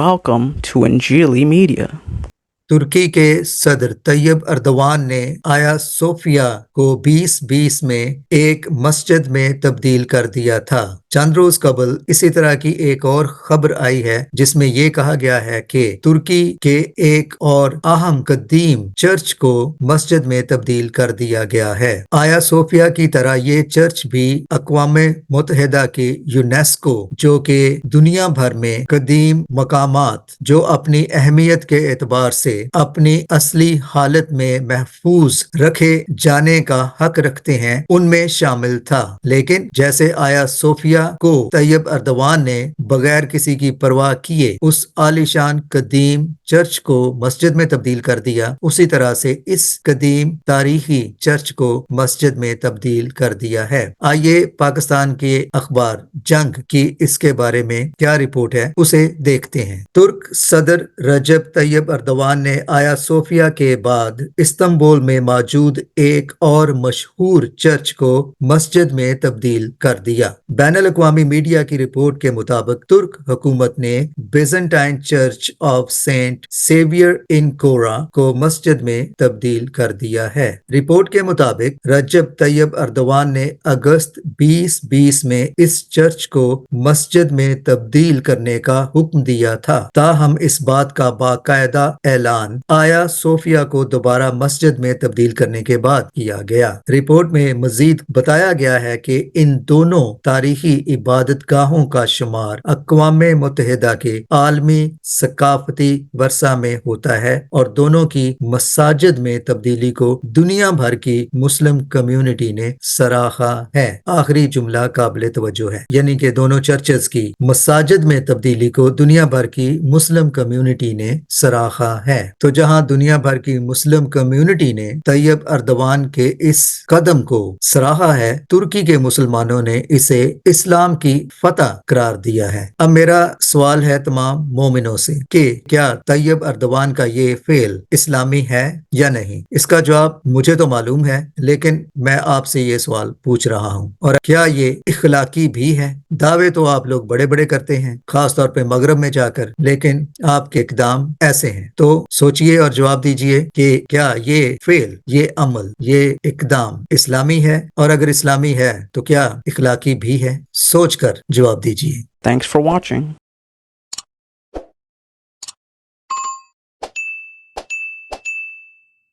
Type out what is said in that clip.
Welcome to Anjili Media. तुर्की के सदर Tayyab Erdogan ने आया सोफिया को 2020 में एक मस्जिद में तब्दील कर दिया था। चंद रोज कबल इसी तरह की एक और खबर आई है जिसमें ये कहा गया है कि तुर्की के एक और अहम कदीम चर्च को मस्जिद में तब्दील कर दिया गया है। आया सोफिया की तरह ये चर्च भी अक़वाम मुत्तहिदा की यूनेस्को, जो कि दुनिया भर में कदीम मकामात जो अपनी अहमियत के एतबार से अपनी असली हालत में महफूज रखे जाने का हक रखते हैं, उनमें शामिल था। लेकिन जैसे आया सोफिया को तैयब अर्दवान ने बगैर किसी की परवाह किए उस आलीशान कदीम चर्च को मस्जिद में तब्दील कर दिया, उसी तरह से इस कदीम तारीखी चर्च को मस्जिद में तब्दील कर दिया है। आइए पाकिस्तान के अखबार जंग की इसके बारे में क्या रिपोर्ट है उसे देखते हैं। तुर्क सदर रजब तैयब अर्दवान ने आया सोफिया के बाद इस्तांबुल में मौजूद एक और मशहूर चर्च को मस्जिद में तब्दील कर दिया। बैनुल अक़वामी मीडिया की रिपोर्ट के मुताबिक तुर्क हुकूमत ने Byzantine Church of Saint Saviour in Chora को मस्जिद में तब्दील कर दिया है। रिपोर्ट के मुताबिक रजब तैयब अर्दवान ने अगस्त 2020 में इस चर्च को मस्जिद में तब्दील करने का हुक्म दिया था। ताहम इस बात का बाकायदा ऐलान आया सोफिया को दोबारा मस्जिद में तब्दील करने के बाद किया गया। रिपोर्ट में मजीद बताया गया है कि इन दोनों तारीखी इबादत गाहों का शुमार अक़वाम मुत्तहिदा के आलमी सकाफती वर्सा में होता है और दोनों की मसाजिद में तब्दीली को दुनिया भर की मुस्लिम कम्युनिटी ने सराहा है। आखिरी जुमला काबिल तवज्जो है, यानी कि दोनों चर्चेस की मसाजिद में तब्दीली को दुनिया भर की मुस्लिम कम्युनिटी ने सराहा है। तो जहां दुनिया भर की मुस्लिम कम्युनिटी ने तैयब अर्दवान के इस कदम को सराहा है, तुर्की के मुसलमानों ने इसे इस्लाम की फतह करार दिया है। अब मेरा सवाल है तमाम मोमिनों से कि क्या तैयब अर्दवान का ये फेल इस्लामी है या नहीं? इसका जवाब मुझे तो मालूम है, लेकिन मैं आपसे ये सवाल पूछ रहा हूँ। और क्या ये इखलाकी भी है? दावे तो आप लोग बड़े बड़े करते हैं, खास तौर पे मगरब में जाकर, लेकिन आपके इकदाम ऐसे हैं। तो सोचिए और जवाब दीजिए कि क्या ये फेल, ये अमल, ये इकदाम इस्लामी है? और अगर इस्लामी है तो क्या इखलाकी भी है? सोचकर जवाब दीजिए। Thanks for watching.